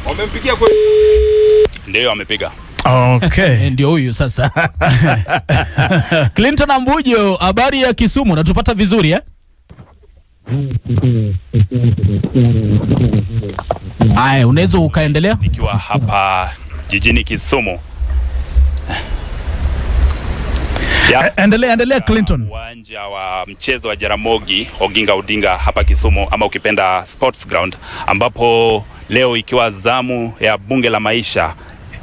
Wamempigia kweli? Ndio amepiga. Okay. Ndio huyu sasa. Clinton Ambujo, habari ya Kisumu, unatupata vizuri eh? Haya, unaweza ukaendelea? Nikiwa hapa jijini Kisumu. Endelea Clinton. Uwanja wa mchezo wa Jaramogi Oginga Odinga hapa Kisumu, ama ukipenda Sports Ground, ambapo leo ikiwa zamu ya bunge la maisha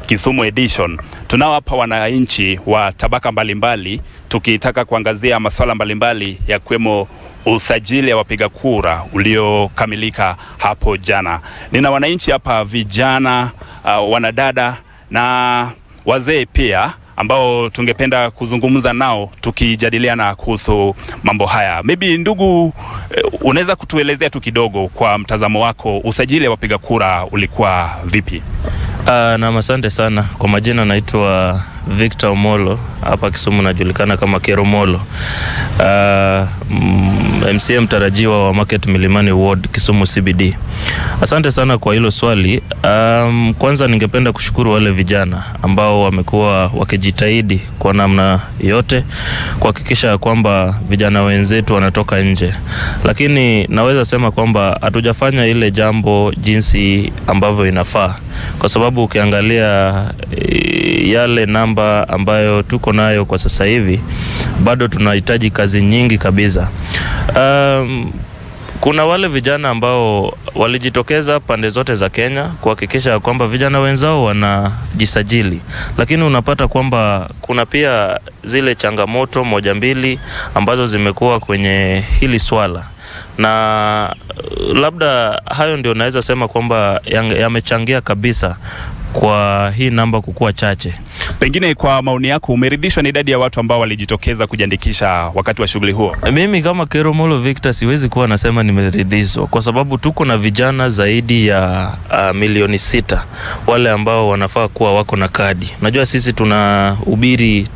Kisumu edition, tunao hapa wananchi wa tabaka mbalimbali tukitaka kuangazia masuala mbalimbali ya kuwemo usajili ya wapiga kura uliokamilika hapo jana. Nina wananchi hapa, vijana, wanadada na wazee pia, ambao tungependa kuzungumza nao tukijadiliana kuhusu mambo haya. Maybe ndugu, unaweza kutuelezea tu kidogo kwa mtazamo wako, usajili wa wapiga kura ulikuwa vipi? Na asante sana. Kwa majina naitwa Victor Omolo, hapa Kisumu najulikana kama Kero Molo. MCM tarajiwa wa Market Milimani Ward, Kisumu CBD. Asante sana kwa hilo swali. Kwanza ningependa kushukuru wale vijana ambao wamekuwa wakijitahidi kwa namna yote kuhakikisha kwamba vijana wenzetu wanatoka nje. Lakini naweza sema kwamba hatujafanya ile jambo jinsi ambavyo inafaa, kwa sababu ukiangalia yale namba ambayo tuko nayo kwa sasa hivi, bado tunahitaji kazi nyingi kabisa. Kuna wale vijana ambao walijitokeza pande zote za Kenya kuhakikisha kwamba vijana wenzao wanajisajili, lakini unapata kwamba kuna pia zile changamoto moja mbili ambazo zimekuwa kwenye hili swala, na labda hayo ndio naweza sema kwamba yamechangia kabisa kwa hii namba kukua chache. Pengine kwa maoni yako, umeridhishwa na idadi ya watu ambao walijitokeza kujiandikisha wakati wa shughuli huo? Mimi kama Kero Molo Victor siwezi kuwa nasema nimeridhishwa, kwa sababu tuko na vijana zaidi ya milioni 6 wale ambao wanafaa kuwa wako na kadi. Unajua sisi tunahubiri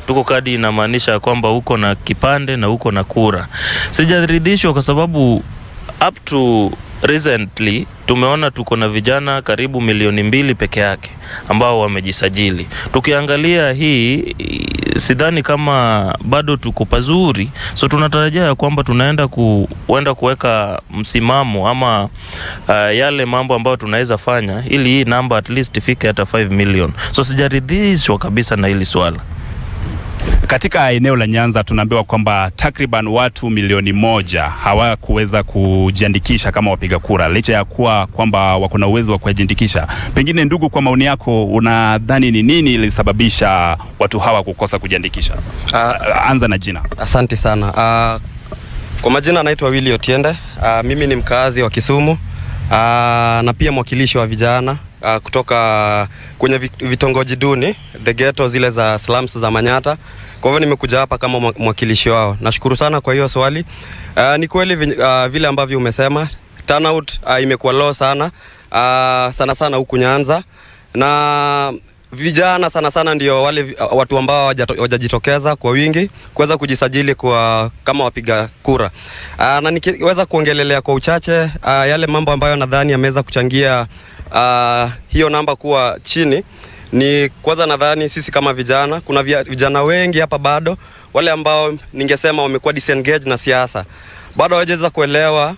tuko kadi inamaanisha kwamba uko na kipande na uko na kura. Sijaridhishwa kwa sababu up to recently tumeona tuko na vijana karibu milioni 2 peke yake ambao wamejisajili. Tukiangalia hii, sidhani kama bado tuko pazuri. So tunatarajia ya kwamba tunaenda kuweka msimamo ama yale mambo ambayo tunaweza fanya ili hii namba at least ifike hata 5 million. So sijaridhishwa kabisa na hili swala. Katika eneo la Nyanza tunaambiwa kwamba takriban watu milioni 1 hawakuweza kujiandikisha kama wapiga kura, licha ya kuwa kwamba wako na uwezo wa kujiandikisha. Pengine ndugu, kwa maoni yako, unadhani ni nini ilisababisha watu hawa kukosa kujiandikisha? Anza na jina. Asante sana. Kwa majina naitwa Willy Otiende. Mimi ni mkazi wa Kisumu na pia mwakilishi wa vijana kutoka kwenye vitongoji duni, the ghetto, zile za slums za Manyata. Kwa hivyo nimekuja hapa kama mwakilishi wao. Nashukuru sana kwa hiyo swali. Ni kweli vile ambavyo umesema, turnout imekuwa low sana, sana huku Nyanza, na vijana sana ndio wale watu ambao hawajajitokeza kwa wingi kuweza kujisajili kwa kama wapiga kura. Na nikiweza kuongelelea kwa uchache yale mambo ambayo nadhani yameweza kuchangia hiyo namba kuwa chini, ni kwanza nadhani sisi kama vijana, kuna vijana wengi hapa bado wale ambao ningesema wamekuwa disengaged na siasa, bado hawajaweza kuelewa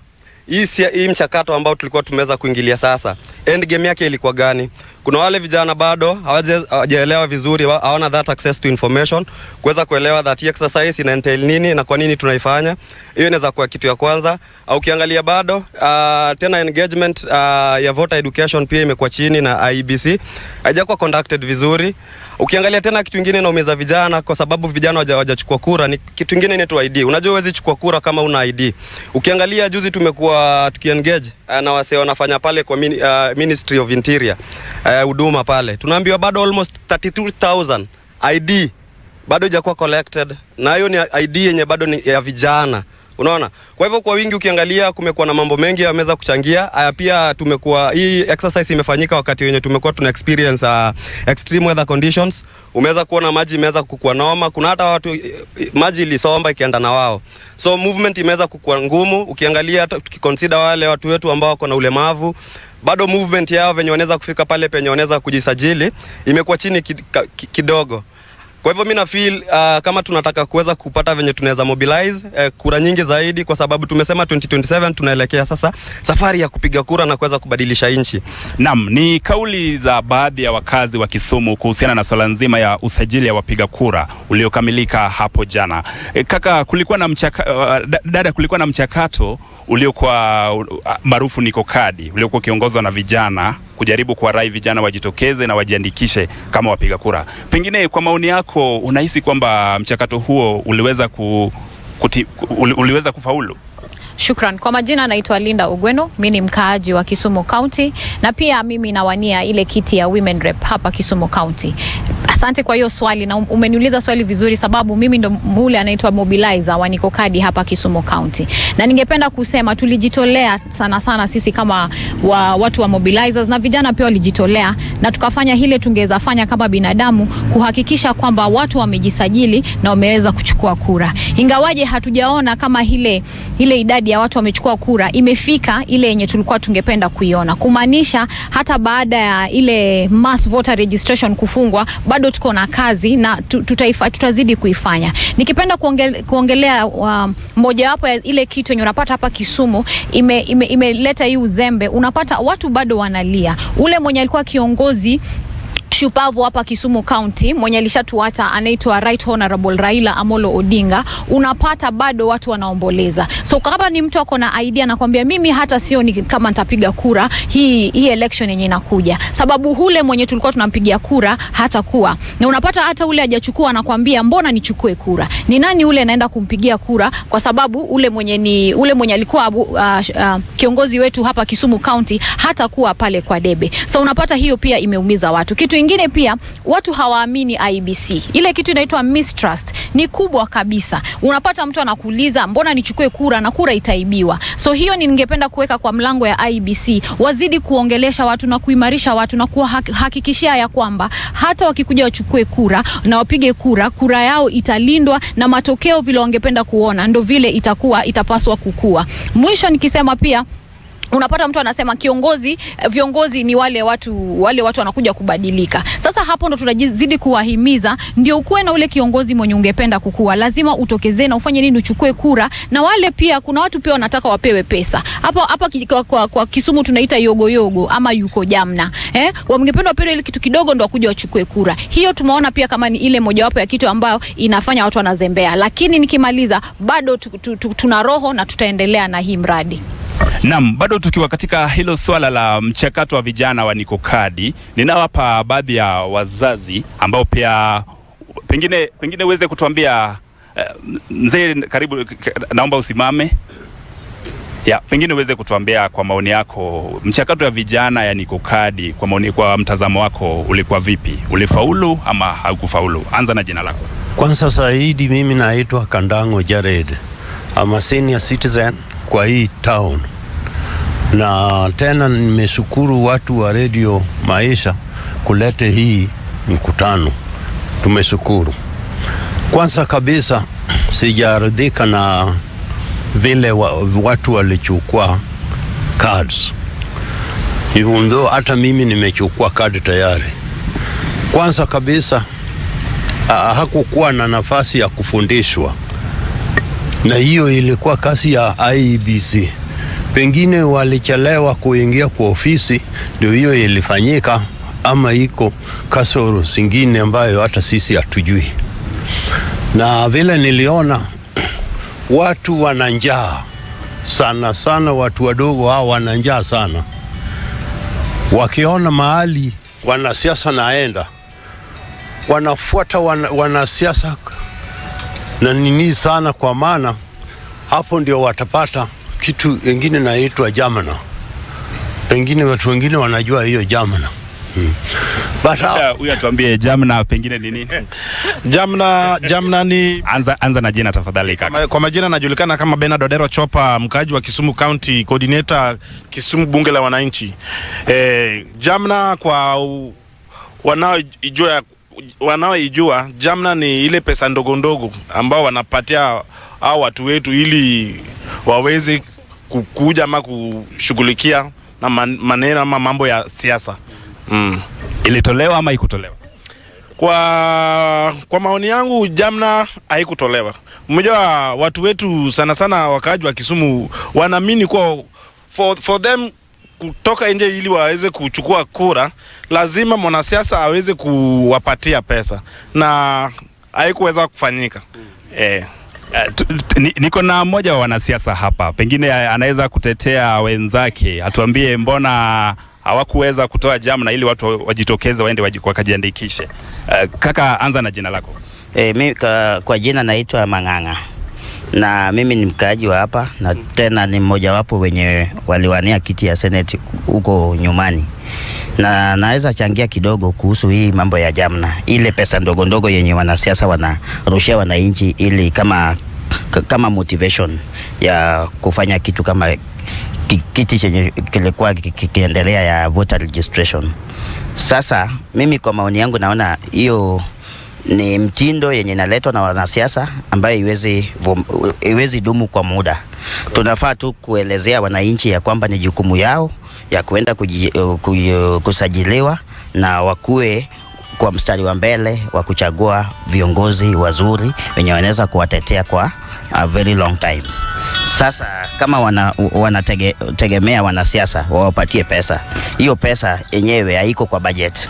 hii mchakato ambao tulikuwa tumeweza kuingilia sasa, end game yake ilikuwa gani. Kuna wale vijana bado hawajaelewa vizuri, hawana that access to information kuweza kuelewa that exercise ina entail nini na kwa nini tunaifanya. Hiyo inaweza kuwa kitu ya kwanza. Au ukiangalia bado tena engagement ya voter education pia imekuwa chini na IEBC haijakuwa conducted vizuri. Ukiangalia tena kitu kingine inaumiza vijana, kwa sababu vijana hawajachukua kura, ni kitu kingine inaitwa ID. Unajua huwezi chukua kura kama una ID. Ukiangalia juzi tumekuwa tukiengage na wasee wanafanya pale kwa Ministry of Interior, huduma pale, tunaambiwa bado almost 32,000 ID bado haijakuwa collected, na hiyo ni ID yenye bado ni ya vijana. Unaona? Kwa hivyo kwa wingi ukiangalia kumekuwa na mambo mengi yameweza kuchangia. Pia tumekuwa hii exercise imefanyika wakati wenye tumekuwa tuna experience extreme weather conditions. Umeweza kuona maji imeweza kukua noma. Kuna hata watu maji ilisomba ikienda na wao. So movement imeweza kukua ngumu. Ukiangalia tukiconsider wale watu wetu ambao wako na ulemavu, bado movement yao venye wanaweza kufika pale penye wanaweza kujisajili imekuwa chini kidogo. Kwa hivyo mimi na feel kama tunataka kuweza kupata venye tunaweza mobilize kura nyingi zaidi, kwa sababu tumesema 2027 tunaelekea sasa safari ya kupiga kura na kuweza kubadilisha nchi. Naam, ni kauli za baadhi ya wakazi wa Kisumu kuhusiana na swala nzima ya usajili ya wapiga kura uliokamilika hapo jana. Kaka, kulikuwa na dada, kulikuwa na mchakato uliokuwa maarufu Niko Kadi, uliokuwa kiongozwa na vijana kujaribu kuwarai vijana wajitokeze na wajiandikishe kama wapiga kura. Pengine kwa maoni yako unahisi kwamba mchakato huo uliweza kufaulu? Shukran. Kwa majina naitwa Linda Ugweno, mimi ni mkaaji wa Kisumu County na pia mimi nawania ile kiti ya Women Rep hapa Kisumu County. Asante kwa hiyo swali na umeniuliza swali vizuri, sababu mimi ndo mule anaitwa mobilizer wa Niko Kadi hapa Kisumu County. Na ningependa kusema tulijitolea sana sisi kama watu wa mobilizers, na vijana pia walijitolea, na tukafanya hile tungeweza fanya kama binadamu kuhakikisha kwamba watu wamejisajili na wameweza kuchukua kura. Ingawaje hatujaona kama ile idadi ya watu wamechukua kura imefika ile yenye tulikuwa tungependa kuiona. Kumaanisha hata baada ya ile mass voter registration kufungwa, bado tuko na kazi na tutazidi kuifanya. Nikipenda kuongelea moja wapo ya ile kitu yenye unapata hapa Kisumu imeleta hii uzembe. Unapata watu bado wanalia. Ule mwenye alikuwa kiongozi shupavu hapa Kisumu County mwenye alishatuacha anaitwa Right Honorable Raila Amolo Odinga, unapata bado watu wanaomboleza. So kama ni mtu ako na idea na kwambia mimi hata sio ni kama nitapiga kura hii election yenye inakuja, sababu hule mwenye tulikuwa tunampigia kura hata kuwa, na unapata hata ule hajachukua anakuambia mbona nichukue kura. Ni nani ule anaenda kumpigia kura? Kwa sababu ule mwenye alikuwa kiongozi wetu hapa Kisumu County hata kuwa pale kwa debe. So unapata hiyo pia imeumiza watu. Kitu ingine pia watu hawaamini IEBC. Ile kitu inaitwa mistrust ni kubwa kabisa. Unapata mtu anakuuliza mbona nichukue kura na kura itaibiwa. So hiyo ningependa kuweka kwa mlango ya IEBC, wazidi kuongelesha watu na kuimarisha watu na kuhakikishia ya kwamba hata wakikuja wachukue kura na wapige kura yao italindwa na matokeo vile wangependa kuona ndo vile itapaswa kukua. Mwisho nikisema pia unapata mtu anasema viongozi ni wale watu wanakuja kubadilika. Sasa hapo ndo tunazidi kuwahimiza, ndio ukuwe na ule kiongozi mwenye ungependa kukua, lazima utokezee na ufanye nini, uchukue kura. Na wale pia kuna watu pia wanataka wapewe pesa. Hapa kwa Kisumu tunaita yogo ama yuko jamna. Wangependa wapewe ile kitu kidogo ndo wakuja wachukue kura. Hiyo tumeona pia kama ni ile mojawapo ya kitu ambayo inafanya watu wanazembea. Lakini nikimaliza bado tuna roho na tutaendelea na hii mradi. Naam, bado tukiwa katika hilo swala la mchakato wa vijana wa Niko Kadi, ninawapa baadhi ya wazazi ambao pia pengine uweze kutuambia mzee, karibu, naomba usimame. Pengine uweze kutuambia kwa maoni yako mchakato wa vijana ya Niko Kadi, kwa mtazamo wako ulikuwa vipi? Ulifaulu ama haukufaulu? Anza na jina lako. Kwanza zaidi mimi naitwa Kandango Jared. I'm a senior citizen kwa hii town. Na tena nimeshukuru watu wa Radio Maisha kulete hii mkutano. Tumeshukuru. Kwanza kabisa sijaridhika na vile watu walichukua cards. Even though hata mimi nimechukua card tayari. Kwanza kabisa hakukuwa na nafasi ya kufundishwa. Na hiyo ilikuwa kazi ya IEBC. Pengine walichelewa kuingia kwa ofisi, ndio hiyo ilifanyika, ama iko kasoro zingine ambayo hata sisi hatujui. Na vile niliona watu wana njaa sana, watu wadogo hao wana njaa sana. Wakiona mahali wanasiasa naenda, wanafuata wanasiasa na nini sana, kwa maana hapo ndio watapata kitu ingine naitwa jamana. Pengine watu wengine wanajua hiyo jamana. But huyu atuambie Jamna pengine ni nini? Jamna ni Anza na jina tafadhali kaka. Kwa majina najulikana kama Bernard Odero Chopa, mkaaji wa Kisumu County, coordinator Kisumu bunge la wananchi. Jamna kwa wanaoijua, Jamna ni ile pesa ndogo ndogo ambao wanapatia hao watu wetu ili waweze kukuja ama kushughulikia na maneno ama mambo ya siasa. Ilitolewa ama ikutolewa? Kwa maoni yangu Jamna haikutolewa. Mmoja watu wetu sana sana wakaaji wa Kisumu wanaamini kwa for them kutoka nje ili waweze kuchukua kura lazima mwanasiasa aweze kuwapatia pesa, na haikuweza kufanyika. Niko na mmoja wa wanasiasa hapa, pengine anaweza kutetea wenzake, atuambie mbona hawakuweza kutoa Jamna ili watu wajitokeze waende wakajiandikishe. Kaka, anza na jina lako. Mimi kwa jina naitwa Mang'ang'a, na mimi ni mkaaji wa hapa, na tena ni mmoja wapo wenye waliwania kiti ya Senate huko nyumani, na naweza changia kidogo kuhusu hii mambo ya Jamna, ile pesa ndogo ndogo yenye wanasiasa wanarushia wananchi ili kama motivation ya kufanya kitu kama kiti chenye kilikuwa kikiendelea ya voter registration. Sasa mimi kwa maoni yangu naona hiyo ni mtindo yenye inaletwa na wanasiasa ambayo iwezi dumu kwa muda. Tunafaa tu kuelezea wananchi ya kwamba ni jukumu yao ya kuenda kusajiliwa na wakue kwa mstari wa mbele wa kuchagua viongozi wazuri wenye wanaweza kuwatetea kwa a very long time. Sasa kama wanategemea wanasiasa wawapatie pesa, hiyo pesa yenyewe haiko kwa budget.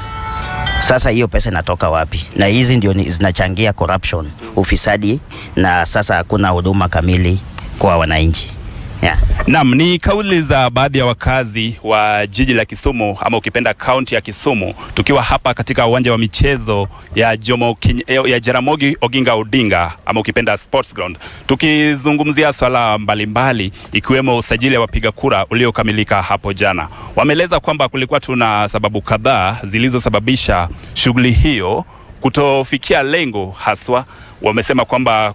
Sasa hiyo pesa inatoka wapi? Na hizi ndio zinachangia corruption, ufisadi, na sasa hakuna huduma kamili kwa wananchi. Yeah. Naam, ni kauli za baadhi ya wakazi wa jiji la Kisumu ama ukipenda kaunti ya Kisumu, tukiwa hapa katika uwanja wa michezo ya Jaramogi Oginga Odinga ama ukipenda sports ground, tukizungumzia swala mbalimbali ikiwemo usajili wa wapiga kura uliokamilika hapo jana. Wameeleza kwamba kulikuwa tuna sababu kadhaa zilizosababisha shughuli hiyo kutofikia lengo haswa. Wamesema kwamba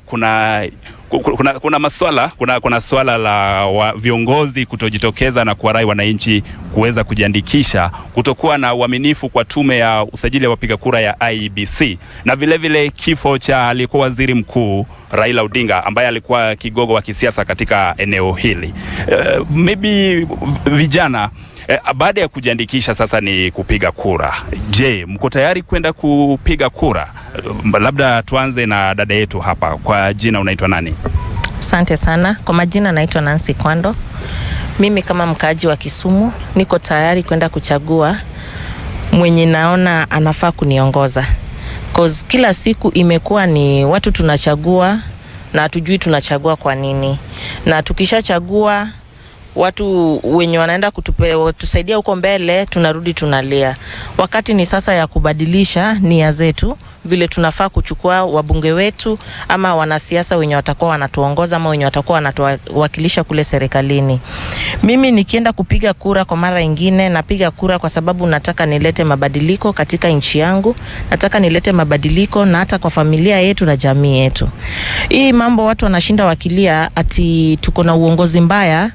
kuna swala la viongozi kutojitokeza na kuwarai wananchi kuweza kujiandikisha, kutokuwa na uaminifu kwa tume ya usajili wa wapiga kura ya IEBC, na vile kifo cha aliyekuwa waziri mkuu Raila Odinga ambaye alikuwa kigogo wa kisiasa katika eneo hili. Maybe vijana baada ya kujiandikisha sasa ni kupiga kura. Je, mko tayari kwenda kupiga kura? Labda tuanze na dada yetu hapa. Kwa jina unaitwa nani? Asante sana. Kwa majina naitwa Nancy Kwando. Mimi kama mkaaji wa Kisumu niko tayari kwenda kuchagua mwenye naona anafaa kuniongoza. Cause kila siku imekuwa ni watu tunachagua na hatujui tunachagua kwa nini. Na tukishachagua watu wenye wanaenda tusaidia huko mbele, tunarudi tunalia. Wakati ni sasa ya kubadilisha nia zetu, vile tunafaa kuchukua wabunge wetu ama wanasiasa wenye watakuwa wanatuongoza ama wenye watakuwa wanatuwakilisha kule serikalini. Mimi nikienda kupiga kura kwa mara nyingine, napiga kura kwa sababu nataka nilete mabadiliko katika nchi yangu, nataka nilete mabadiliko na hata kwa familia yetu na jamii yetu. Hii mambo watu wanashinda wakilia ati tuko na uongozi mbaya.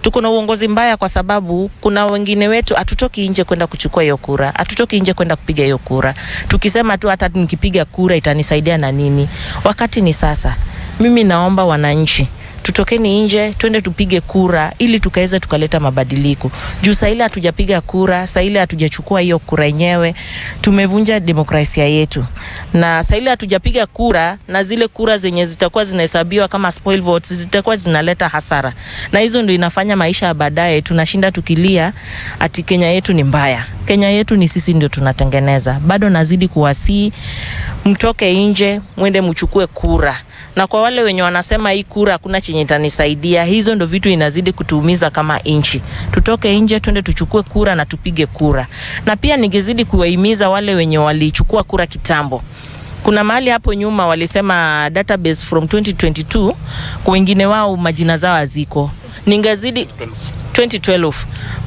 Tuko na uongozi mbaya kwa sababu kuna wengine wetu hatutoki nje kwenda kuchukua hiyo kura, hatutoki nje kwenda kupiga hiyo kura. Tukisema tu hata nikipiga kura itanisaidia na nini? Wakati ni sasa. Mimi naomba wananchi tutokeni nje, twende tupige kura ili tukaweza tukaleta mabadiliko. Juu saa ile hatujapiga kura, saa ile hatujachukua hiyo kura yenyewe, tumevunja demokrasia yetu. Na saa ile hatujapiga kura, na zile kura zenye zitakuwa zinahesabiwa kama spoil votes zitakuwa zinaleta hasara. Na hizo ndio inafanya maisha ya baadaye tunashinda tukilia ati Kenya yetu ni mbaya. Kenya yetu ni sisi ndio tunatengeneza. Bado nazidi kuwasii mtoke nje, mwende mchukue kura. Na kwa wale wenye wanasema hii kura hakuna chenye itanisaidia, hizo ndo vitu inazidi kutuumiza kama inchi. Tutoke nje, twende tuchukue kura na tupige kura. Na pia ningezidi kuwahimiza wale wenye walichukua kura kitambo. Kuna mahali hapo nyuma walisema database from 2022 kwa wengine wao majina zao haziko. Ningezidi 2012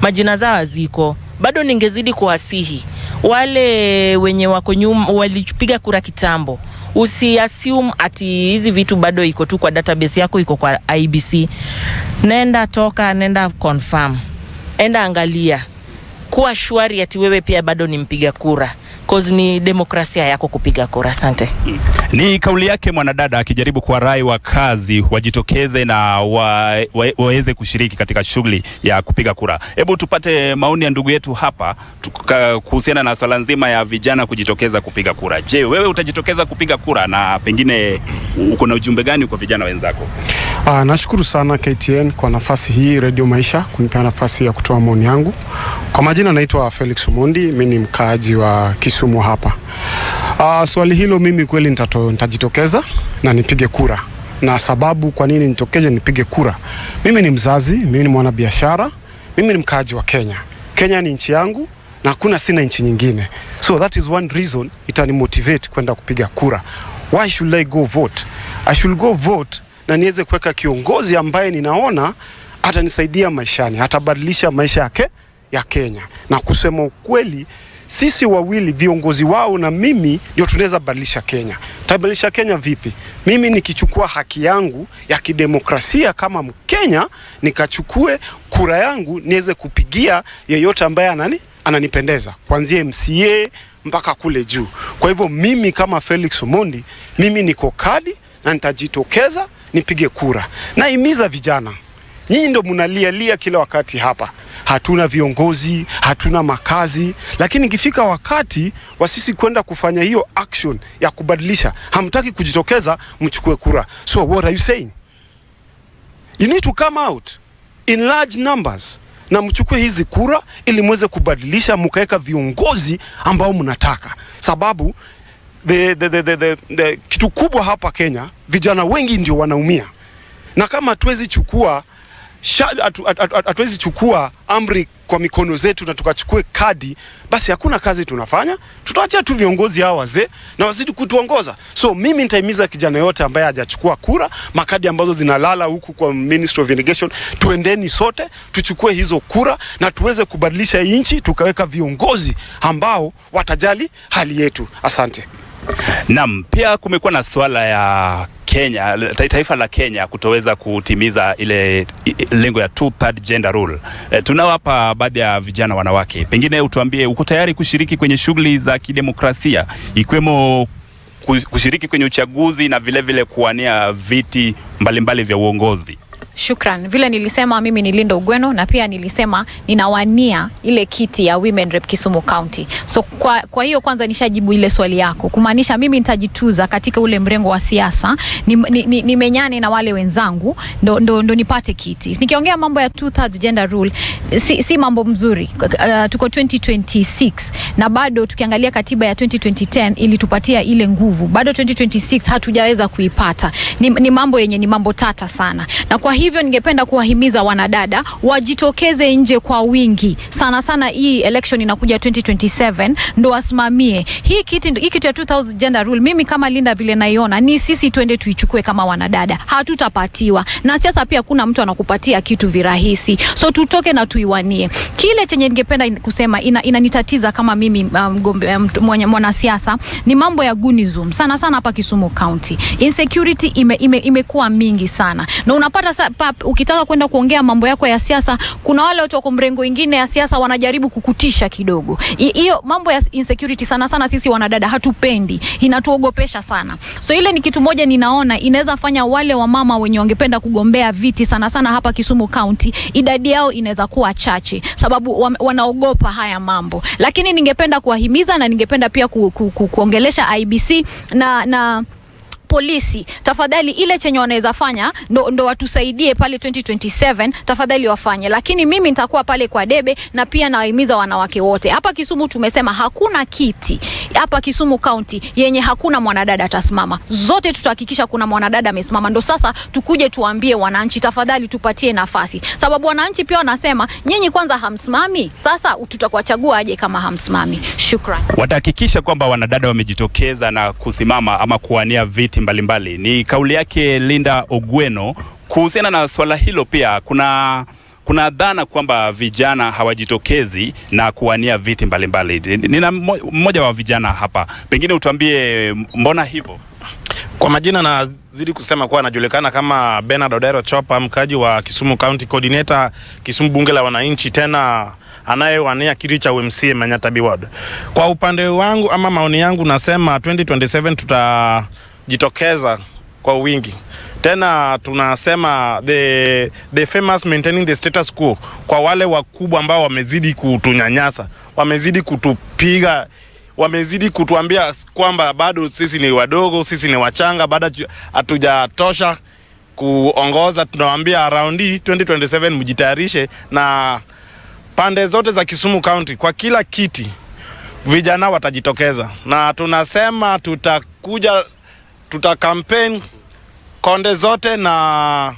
majina zao haziko. Bado ningezidi kuwasihi Wale wenye wako nyuma walipiga kura kitambo, usiassume ati hizi vitu bado iko tu kwa database yako, iko kwa IBC. Nenda confirm, enda angalia, kuwa shwari ati wewe pia bado ni mpiga kura, cause ni demokrasia yako kupiga kura. Asante. Ni kauli yake mwanadada akijaribu kuwarai wakazi wajitokeze na waweze kushiriki katika shughuli ya kupiga kura. Hebu tupate maoni ya ndugu yetu hapa kuhusiana na swala nzima ya vijana kujitokeza kupiga kura. Je, wewe utajitokeza kupiga kura, na pengine uko na ujumbe gani kwa vijana wenzako? Nashukuru sana KTN kwa nafasi hii, Radio Maisha, kunipea nafasi ya kutoa maoni yangu. Kwa majina naitwa Felix Omondi, mimi ni mkaaji wa Kisumu hapa. Swali hilo mimi kweli nitajitokeza na nipige kura. Na sababu kwa nini nitokeje nipige kura? Mimi ni mzazi, mimi ni mwanabiashara, mimi ni mkaaji wa Kenya. Kenya ni nchi yangu na hakuna sina nchi nyingine. So that is one reason itani motivate kwenda kupiga kura. Why should I go vote? I should go vote na niweze kuweka kiongozi ambaye ninaona atanisaidia maishani, atabadilisha maisha yake ya Kenya. Na kusema ukweli, sisi wawili viongozi wao na mimi ndio tunaweza badilisha Kenya. Tabadilisha Kenya vipi? Mimi nikichukua haki yangu ya kidemokrasia kama Mkenya, nikachukue kura yangu niweze kupigia yeyote ambaye ananipendeza, kuanzia MCA mpaka kule juu. Kwa hivyo mimi kama Felix Omondi, mimi niko kadi na nitajitokeza nipige kura. Na himiza vijana, nyinyi ndio mnalia kila wakati hapa, hatuna viongozi, hatuna makazi, lakini ikifika wakati wa sisi kwenda kufanya hiyo action ya kubadilisha, hamtaki kujitokeza mchukue kura. So what are you saying? You need to come out in large numbers na mchukue hizi kura ili muweze kubadilisha, mkaeka viongozi ambao mnataka. Sababu the kitu kubwa hapa Kenya, vijana wengi ndio wanaumia. Na kama hatuwezi chukua amri kwa mikono zetu na tukachukue kadi, basi hakuna kazi tunafanya. Tutaachia tu viongozi hao wazee na wazidi kutuongoza. So mimi nitaimiza kijana yote ambaye hajachukua kura, makadi ambazo zinalala huku kwa Ministry of Irrigation, tuendeni sote tuchukue hizo kura na tuweze kubadilisha nchi, tukaweka viongozi ambao watajali hali yetu. Asante. Naam, pia kumekuwa na swala ya Kenya, taifa la Kenya kutoweza kutimiza ile lengo ya 2/3 gender rule. Tunao hapa baadhi ya vijana wanawake. Pengine utuambie, uko tayari kushiriki kwenye shughuli za kidemokrasia, ikiwemo kushiriki kwenye uchaguzi na vile kuwania viti mbalimbali vya uongozi? Shukran. Vile nilisema, mimi ni Linda Ugweno na pia nilisema ninawania ile kiti ya Women Rep Kisumu County. So kwa hiyo kwanza nishajibu ile swali yako, kumaanisha mimi nitajituza katika ule mrengo wa siasa, nimenyane na wale wenzangu ndo nipate kiti. Nikiongea mambo ya 2/3 gender rule, si mambo mzuri. Tuko 2026 na bado tukiangalia katiba ya 2010 ili tupatia ile nguvu, bado 2026 hatujaweza kuipata. Ni mambo yenye ni mambo tata sana. Na kwa hivyo ningependa kuwahimiza wanadada wajitokeze nje kwa wingi. Sana hii election inakuja 2027, ndo wasimamie hii kitu ya 2000 gender rule. Mimi kama Linda vile naiona, ni sisi twende tuichukue kama wanadada. Hatutapatiwa. Na siasa pia kuna mtu anakupatia kitu virahisi. So tutoke na tuiwanie. Kile chenye ningependa kusema inanitatiza kama mimi mwanasiasa ni mambo ya gunism. Sana hapa Kisumu County. Insecurity imekuwa mingi sana. Na unapata ukitaka kwenda kuongea mambo yako ya siasa, kuna wale watu wako mrengo ingine ya siasa wanajaribu kukutisha kidogo. Hiyo mambo ya insecurity sana sisi wanadada hatupendi, inatuogopesha sana. So ile ni kitu moja ninaona inaweza fanya wale wamama wenye wangependa kugombea viti sana hapa Kisumu County, idadi yao inaweza kuwa chache sababu wanaogopa haya mambo. Lakini ningependa kuwahimiza na ningependa pia kuongelesha IBC na polisi, tafadhali ile chenye wanaweza fanya ndo watusaidie pale 2027, tafadhali wafanye. Lakini mimi nitakuwa pale kwa debe, na pia nawahimiza wanawake wote. Hapa Kisumu tumesema hakuna kiti hapa Kisumu County yenye hakuna mwanadada atasimama. Zote tutahakikisha kuna mwanadada amesimama. Ndo sasa tukuje tuambie wananchi, tafadhali tupatie nafasi. Sababu wananchi pia wanasema nyinyi kwanza hamsimami, sasa tutakuwachagua aje kama hamsimami. Shukrani. Watahakikisha kwamba wanadada wamejitokeza na kusimama ama kuwania viti mbalimbali. Ni kauli yake Linda Ugweno. Kuhusiana na swala hilo pia kuna kuna dhana kwamba vijana hawajitokezi na kuwania viti mbalimbali. Nina mmoja wa vijana hapa, pengine utuambie mbona hivyo? Kwa majina nazidi kusema kuwa anajulikana kama Bernard Odero Chopa, mkaji wa Kisumu County Coordinator Kisumu bunge la wananchi, tena anayewania kiti cha UMC Manyata Ward. Kwa upande wangu ama maoni yangu nasema 2027 tutajitokeza kwa wingi. Tena tunasema the famous maintaining the status quo, kwa wale wakubwa ambao wamezidi kutunyanyasa, wamezidi kutupiga, wamezidi kutuambia kwamba bado sisi ni wadogo, sisi ni wachanga, bado hatujatosha kuongoza. Tunawaambia around 2027 mjitayarishe, na pande zote za Kisumu County kwa kila kiti vijana watajitokeza, na tunasema tuta campaign konde zote na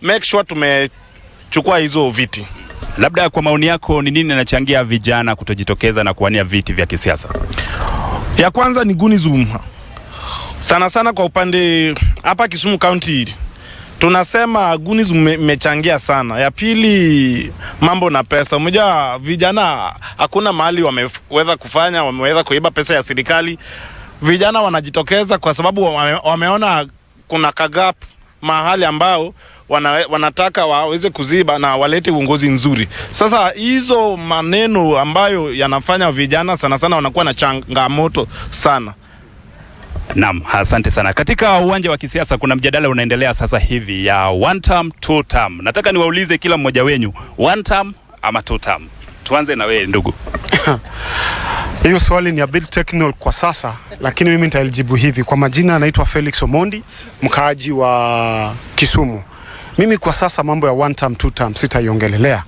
make sure tumechukua hizo viti. Labda kwa maoni yako ni nini anachangia vijana kutojitokeza na kuwania viti vya kisiasa? Ya kwanza ni gunism. Sana sana kwa upande hapa Kisumu County tunasema gunism imechangia sana. Ya pili mambo na pesa. Mmoja vijana hakuna mahali wameweza kufanya, wameweza kuiba pesa ya serikali. Vijana wanajitokeza kwa sababu wameona kuna kagap mahali ambao wanataka waweze kuziba na walete uongozi nzuri. Sasa hizo maneno ambayo yanafanya vijana sana sana wanakuwa na changamoto sana. Naam, asante sana. Katika uwanja wa kisiasa kuna mjadala unaendelea sasa hivi ya one term, two term. Nataka niwaulize kila mmoja wenyu, one term ama two term? Tuanze na wewe ndugu. Hiyo swali ni a bit technical kwa sasa, lakini mimi nitalijibu hivi. Kwa majina naitwa Felix Omondi, mkaaji wa Kisumu. Mimi kwa sasa mambo ya one term, two term sitaiongelelea.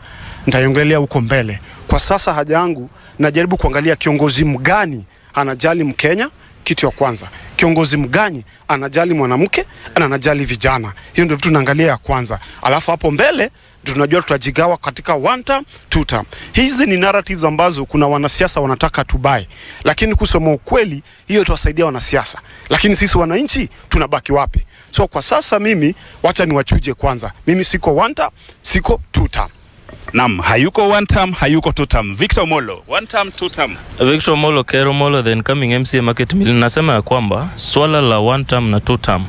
Nitaiongelea huko mbele. Kwa sasa haja yangu najaribu kuangalia kiongozi mgani anajali Mkenya, kitu ya kwanza. Kiongozi mgani anajali mwanamke na anajali vijana. Hiyo ndio vitu naangalia ya kwanza. Alafu hapo mbele tunajua tutajigawa katika one term, two term. Hizi ni narratives ambazo kuna wanasiasa wanataka tubai. Lakini kusema ukweli hiyo itawasaidia wanasiasa. Lakini sisi wananchi tunabaki wapi? So kwa sasa mimi wacha niwachuje kwanza. Mimi siko one term, siko two term. Naam, hayuko one term, hayuko two term. Victor Molo, one term, two term. Victor Molo, Kero Molo, the incoming MCA Market Mill. Nasema ya kwamba swala la one term na two term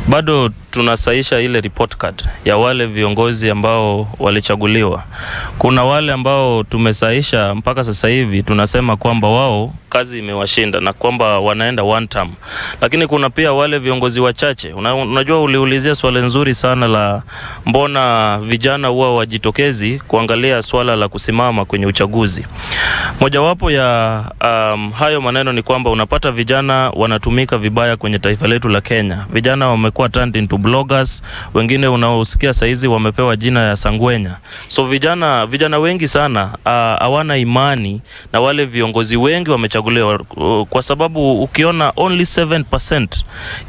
bado tunasaisha ile report card ya wale viongozi ambao walichaguliwa. Kuna wale ambao tumesaisha mpaka sasa hivi tunasema kwamba wao kazi imewashinda na kwamba wanaenda one term. Lakini kuna pia wale viongozi wachache. Unajua uliulizia swali nzuri sana la mbona vijana huwa wajitokezi kuangalia swala la kusimama kwenye uchaguzi. Mojawapo ya hayo maneno ni kwamba unapata vijana wanatumika vibaya kwenye taifa letu la Kenya. Vijana wamekuwa turned into bloggers, wengine unaosikia saizi wamepewa jina ya sangwenya. So vijana wengi sana hawana imani na wale viongozi wengi wamechaguliwa, kwa sababu ukiona only 7%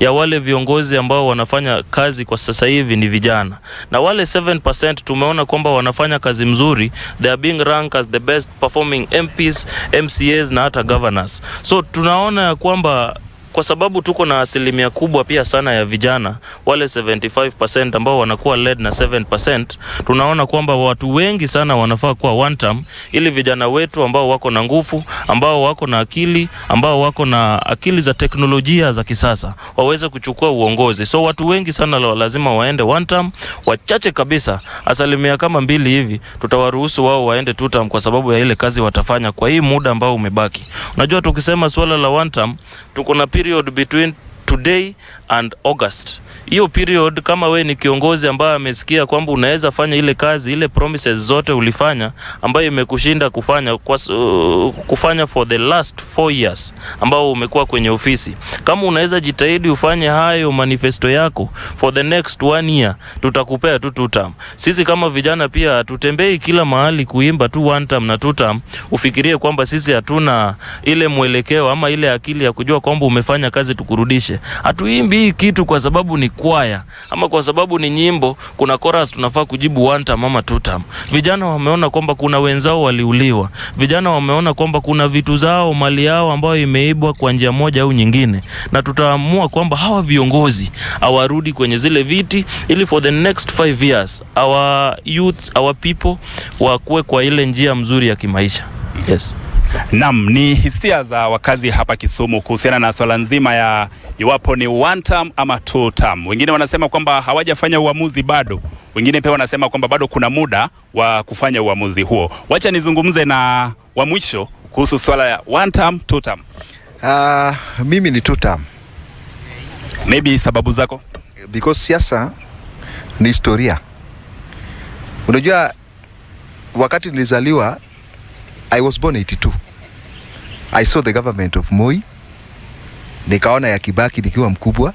ya wale viongozi ambao wanafanya kazi kwa sasa hivi ni vijana. Na wale 7% tumeona kwamba wanafanya kazi mzuri, they are being ranked as the best performing MPs, MCAs na hata governors. So tunaona kwamba kwa sababu tuko na asilimia kubwa pia sana ya vijana, wale 75% ambao wanakuwa led na 7%, tunaona kwamba watu wengi sana wanafaa kuwa one term, ili vijana wetu ambao wako na nguvu, ambao wako na akili, ambao wako na akili za teknolojia za kisasa waweze kuchukua uongozi. So watu wengi sana lazima waende one term, wachache kabisa asilimia kama 2 hivi tutawaruhusu wao waende two term kwa sababu ya ile kazi watafanya kwa hii muda ambao umebaki. Unajua tukisema swala la one term, tuko na period between today and August. Hiyo period kama we ni kiongozi ambaye amesikia kwamba unaweza fanya ile kazi, ile promises zote ulifanya ambayo imekushinda kufanya for the last 4 years ambao umekuwa kwenye ofisi. Kama unaweza jitahidi ufanye hayo manifesto yako for the next 1 year, tutakupea tu two term. Sisi kama vijana pia tutembei kila mahali kuimba tu one term na two term, ufikirie kwamba sisi hatuna ile mwelekeo ama ile akili ya kujua kwamba umefanya kazi tukurudishe. Hatuimbi hatukimbii kitu kwa sababu ni kwaya ama kwa sababu ni nyimbo kuna chorus tunafaa kujibu one time ama two time. Vijana wameona kwamba kuna wenzao waliuliwa. Vijana wameona kwamba kuna vitu zao, mali yao ambayo imeibwa kwa njia moja au nyingine, na tutaamua kwamba hawa viongozi awarudi kwenye zile viti ili for the next 5 years our youth, our people wakuwe kwa ile njia mzuri ya kimaisha. Yes. Naam, ni hisia za wakazi hapa Kisumu kuhusiana na swala nzima ya iwapo ni one term ama two term. Wengine wanasema kwamba hawajafanya uamuzi bado. Wengine pia wanasema kwamba bado kuna muda wa kufanya uamuzi huo. Wacha nizungumze na wa mwisho kuhusu swala ya one term, two term. Mimi ni two term. Maybe sababu zako? Because siasa ni historia. Unajua wakati nilizaliwa I was born 82. I saw the government of Moi. Nikaona ya Kibaki nikiwa mkubwa.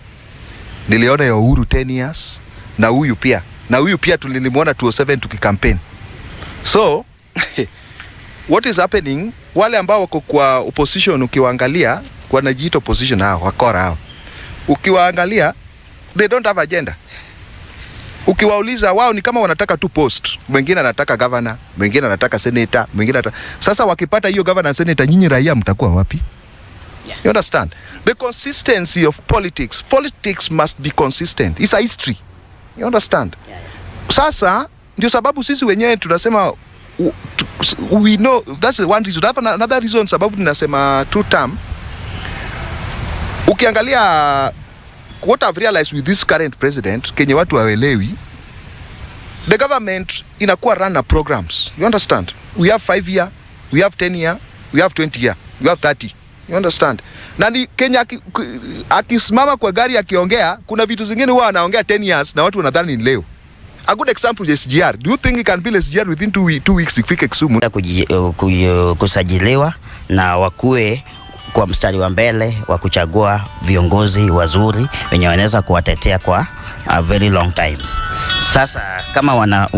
Niliona ya Uhuru 10 years. Na huyu pia tulimuona 2007 tukikampaign. So what is happening, wale ambao wako kwa opposition ukiwaangalia wanajiita opposition hao, wakora hao. Ukiwaangalia they don't have agenda. Ukiwauliza wao ni kama wanataka tu post. Mwingine anataka governor, mwingine anataka senator, mwingine anataka... Sasa wakipata hiyo governor na senator, nyinyi raia mtakuwa wapi? You understand? The consistency of politics. Politics must be consistent. It's a history. You understand? Sasa ndio sababu sisi wenyewe tunasema we know that's one reason. Another reason sababu tunasema two term. Ukiangalia what I've realized with this current president, Kenya watu hawaelewi, the government inakuwa run na programs. You understand? We have 5 year, we have 10 year, we have 20 year, we have 30. You understand? Na ni Kenya akisimama kwa gari akiongea, kuna vitu zingine huwa anaongea 10 years na watu wanadhani ni leo. A good example is SGR. Do you think he can build SGR within 2 weeks ifike Kisumu? Kusajiliwa na wakue kwa mstari wa mbele wa kuchagua viongozi wazuri wenye wanaweza kuwatetea kwa a very long time. Sasa kama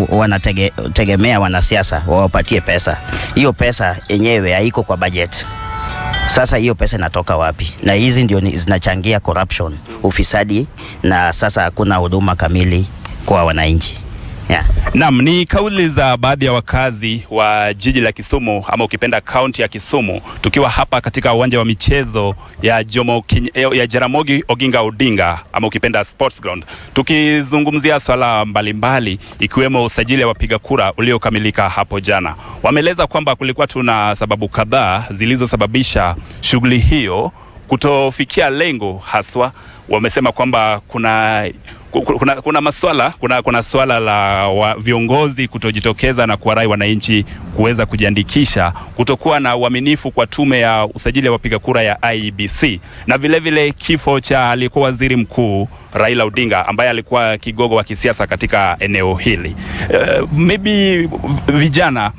wanategemea wanasiasa wawapatie pesa, hiyo pesa yenyewe haiko kwa budget. Sasa hiyo pesa inatoka wapi? Na hizi ndio zinachangia corruption, ufisadi, na sasa hakuna huduma kamili kwa wananchi. Yeah. Naam, ni kauli za baadhi ya wakazi wa jiji la Kisumu ama ukipenda kaunti ya Kisumu, tukiwa hapa katika uwanja wa michezo ya Jaramogi Oginga Odinga ama ukipenda sports ground, tukizungumzia swala mbalimbali ikiwemo usajili wa wapiga kura uliokamilika hapo jana. Wameeleza kwamba kulikuwa tuna sababu kadhaa zilizosababisha shughuli hiyo kutofikia lengo haswa. Wamesema kwamba kuna swala la viongozi kutojitokeza na kuwarai wananchi kuweza kujiandikisha, kutokuwa na uaminifu kwa tume ya usajili wa wapiga kura ya IEBC, na vile kifo cha aliyekuwa waziri mkuu Raila Odinga ambaye alikuwa kigogo wa kisiasa katika eneo hili. Maybe vijana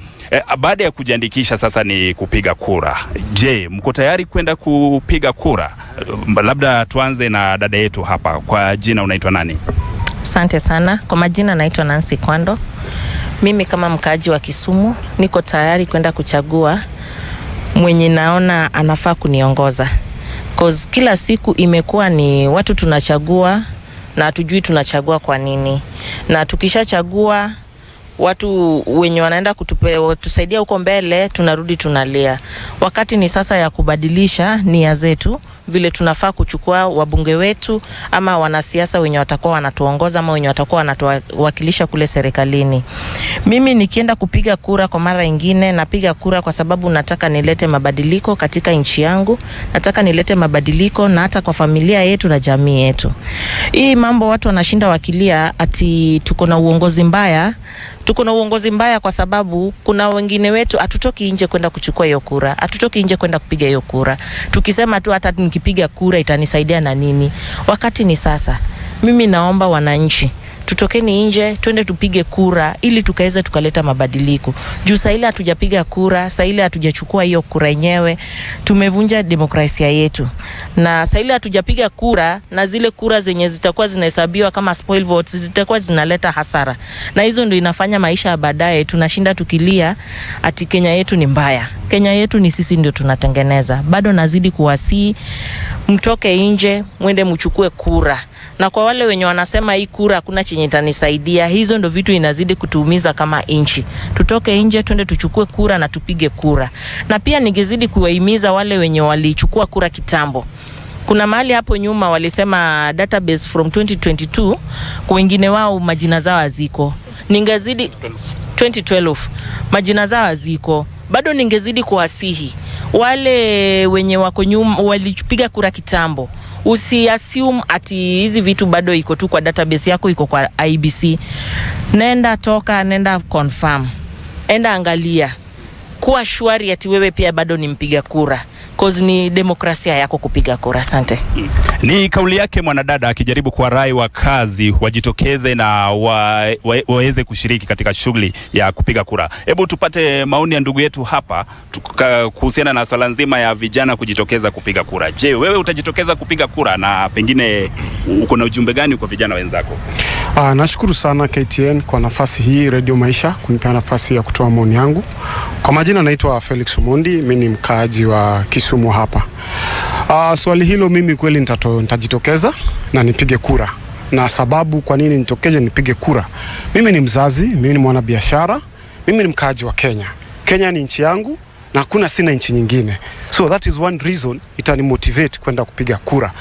baada ya kujiandikisha sasa ni kupiga kura. Je, mko tayari kwenda kupiga kura? Labda tuanze na dada yetu hapa. Kwa jina unaitwa nani? Asante sana. Kwa majina naitwa Nancy Kwando. Mimi kama mkaaji wa Kisumu niko tayari kwenda kuchagua mwenye naona anafaa kuniongoza. Cause kila siku imekuwa ni watu tunachagua na hatujui tunachagua kwa nini. Na tukishachagua watu wenye wanaenda tusaidia huko mbele, tunarudi tunalia. Wakati ni sasa ya kubadilisha nia zetu, vile tunafaa kuchukua wabunge wetu ama wanasiasa wenye watakuwa wanatuongoza ama wenye watakuwa wanatuwakilisha kule serikalini. Mimi nikienda kupiga kura kwa mara nyingine, napiga kura kwa sababu nataka nilete mabadiliko katika nchi yangu, nataka nilete mabadiliko na hata kwa familia yetu na jamii yetu. Hii mambo watu wanashinda wakilia ati tuko na uongozi mbaya. Tuko na uongozi mbaya kwa sababu kuna wengine wetu hatutoki nje kwenda kuchukua hiyo kura, hatutoki nje kwenda kupiga hiyo kura. Tukisema tu hata nikipiga kura itanisaidia na nini? Wakati ni sasa. Mimi naomba wananchi tutokeni nje, twende tupige kura ili tukaweze tukaleta mabadiliko. Juu saa ile hatujapiga kura, saa ile hatujachukua hiyo kura yenyewe, tumevunja demokrasia yetu. Na saa ile hatujapiga kura, na zile kura zenye zitakuwa zinahesabiwa kama spoil votes zitakuwa zinaleta hasara. Na hizo ndio inafanya maisha ya baadaye tunashinda tukilia ati Kenya yetu ni mbaya. Kenya yetu ni sisi ndio tunatengeneza. Bado nazidi kuwasii mtoke nje, mwende mchukue kura. Na kwa wale wenye wanasema hii kura hakuna chenye itanisaidia, hizo ndo vitu inazidi kutuumiza kama inchi. Tutoke nje, twende tuchukue kura na tupige kura. Na pia ningezidi kuwahimiza wale wenye walichukua kura kitambo. Kuna mahali hapo nyuma walisema database from 2022 kwa wengine wao majina zao haziko. Ningezidi 2012 majina zao haziko. Bado ningezidi kuwasihi wale wenye wako nyuma walipiga kura kitambo, usiassume ati hizi vitu bado iko tu kwa database yako, iko kwa IBC. Nenda confirm. Enda angalia. Kuwa shwari ati wewe pia bado ni mpiga kura. Cause ni demokrasia yako kupiga kura. Asante. Ni kauli yake mwanadada akijaribu kuwarai wakazi wajitokeze na waweze kushiriki katika shughuli ya kupiga kura. Hebu tupate maoni ya ndugu yetu hapa kuhusiana na swala nzima ya vijana kujitokeza kupiga kura. Je, wewe utajitokeza kupiga kura, na pengine uko na ujumbe gani kwa vijana wenzako? Nashukuru sana KTN kwa nafasi hii Radio Maisha kunipea nafasi ya kutoa maoni yangu. Kwa majina naitwa Felix Omondi, mimi ni mkaaji wa Kisumu hapa. Swali hilo mimi kweli nitajitokeza na nipige kura. Na sababu kwa nini nitokeje nipige kura? Mimi ni mzazi, mimi ni mwanabiashara, mimi ni mkaaji wa Kenya. Kenya ni nchi yangu na hakuna sina nchi nyingine. So that is one reason itani motivate kwenda kupiga kura.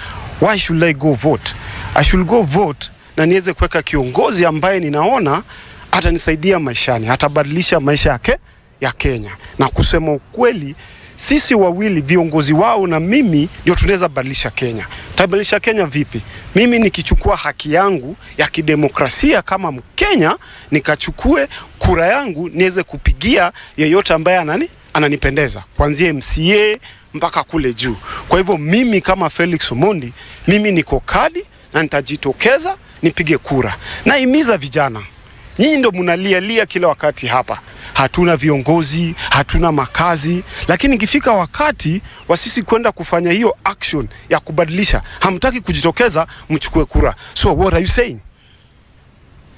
Why should I go vote? I should go vote na niweze kuweka kiongozi ambaye ninaona atanisaidia maishani, atabadilisha maisha yake ya Kenya. Na kusema ukweli, sisi wawili viongozi wao na mimi ndio tunaweza badilisha Kenya. Tabadilisha Kenya vipi? Mimi nikichukua haki yangu ya kidemokrasia kama Mkenya, nikachukue kura yangu niweze kupigia yeyote ambaye ananipendeza, kuanzia MCA mpaka kule juu. Kwa hivyo mimi kama Felix Omondi, mimi niko kadi na nitajitokeza nipige kura. Naimiza vijana, nyinyi ndio mnalia kila wakati hapa. Hatuna viongozi, hatuna makazi, lakini ikifika wakati wa sisi kwenda kufanya hiyo action ya kubadilisha, hamtaki kujitokeza mchukue kura. So what are you saying?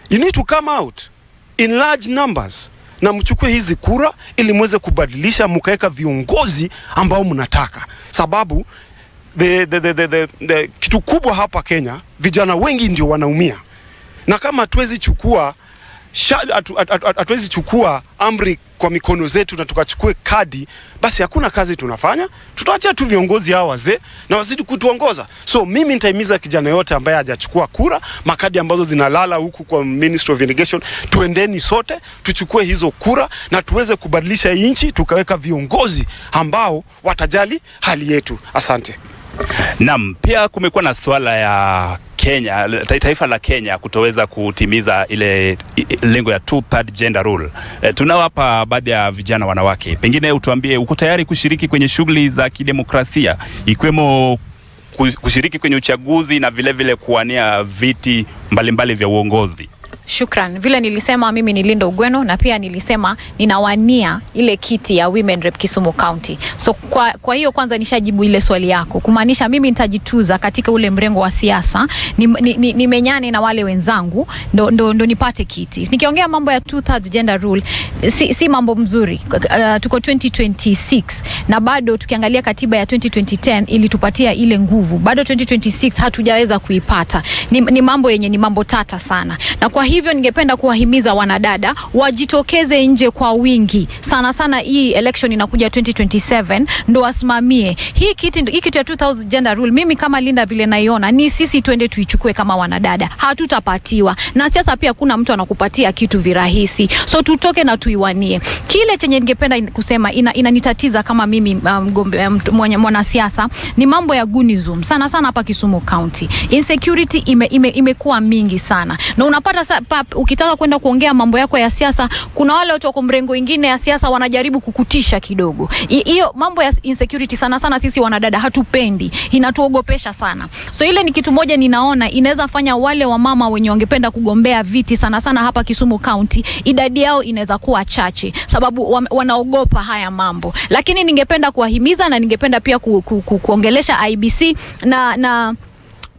You need to come out in large numbers na mchukue hizi kura ili muweze kubadilisha, mkaeka viongozi ambao mnataka. Sababu the kitu kubwa hapa Kenya, vijana wengi ndio wanaumia. Na kama hatuwezi chukua amri kwa mikono zetu na tukachukue kadi, basi hakuna kazi tunafanya. Tutaachia tu viongozi hao wazee na wazidi kutuongoza. So mimi nitaimiza kijana yote ambaye hajachukua kura, makadi ambazo zinalala huku kwa Ministry of Irrigation, tuendeni sote tuchukue hizo kura na tuweze kubadilisha nchi, tukaweka viongozi ambao watajali hali yetu. Asante. Naam, pia kumekuwa na swala ya Kenya, taifa la Kenya kutoweza kutimiza ile lengo ya 2/3 gender rule. Tunao hapa baadhi ya vijana wanawake. Pengine utuambie, uko tayari kushiriki kwenye shughuli za kidemokrasia, ikiwemo kushiriki kwenye uchaguzi na vile kuwania viti mbalimbali vya uongozi? Shukran. Vile nilisema mimi ni Linda Ugweno, na pia nilisema ninawania ile kiti ya Women Rep Kisumu County. So kwa hiyo kwanza nishajibu ile swali yako, kumaanisha mimi nitajituza katika ule mrengo wa siasa, nimenyane na wale wenzangu ndo nipate kiti. Nikiongea mambo ya 2/3 gender rule, si mambo mzuri. Tuko 2026 na bado tukiangalia katiba ya 2010 ili tupatia ile nguvu, bado 2026 hatujaweza kuipata. Ni mambo yenye ni mambo tata sana. Na kwa hivyo ningependa kuwahimiza wanadada wajitokeze nje kwa wingi. Sana hii election inakuja 2027 ndo wasimamie hii kitu ya 2000 gender rule. Mimi kama Linda vile naiona, ni sisi twende tuichukue kama wanadada. Hatutapatiwa. Na siasa pia kuna mtu anakupatia kitu virahisi. So tutoke na tuiwanie. Kile chenye ningependa kusema inanitatiza kama mimi mwanasiasa ni mambo ya gunism. Sana hapa Kisumu County. Insecurity imekuwa mingi sana. Na unapata ukitaka kwenda kuongea mambo yako ya siasa, kuna wale watu wako mrengo ingine ya siasa wanajaribu kukutisha kidogo. Hiyo mambo ya insecurity sana sisi wanadada hatupendi, inatuogopesha sana. So ile ni kitu moja ninaona inaweza fanya wale wamama wenye wangependa kugombea viti sana hapa Kisumu County, idadi yao inaweza kuwa chache sababu wanaogopa haya mambo. Lakini ningependa kuwahimiza na ningependa pia kuongelesha IBC na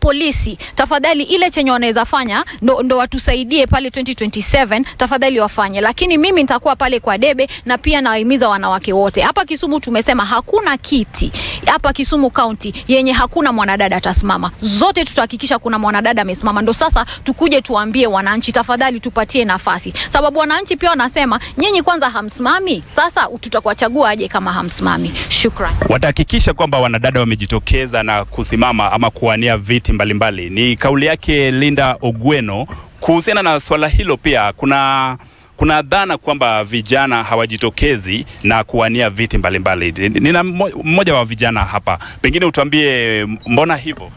polisi, tafadhali ile chenye wanaweza fanya ndo watusaidie pale 2027, tafadhali wafanye. Lakini mimi nitakuwa pale kwa debe, na pia nawahimiza wanawake wote. Hapa Kisumu tumesema hakuna kiti hapa Kisumu County yenye hakuna mwanadada atasimama. Zote tutahakikisha kuna mwanadada amesimama. Ndo sasa tukuje tuambie wananchi, tafadhali tupatie nafasi. Sababu wananchi pia wanasema nyinyi kwanza hamsimami, sasa tutakuwachagua aje kama hamsimami. Shukrani. Watahakikisha kwamba wanadada wamejitokeza na kusimama ama kuwania viti mbalimbali. Ni kauli yake Linda Ogweno. Kuhusiana na swala hilo pia kuna dhana kwamba vijana hawajitokezi na kuwania viti mbalimbali. Nina mmoja wa vijana hapa, pengine utuambie mbona hivyo?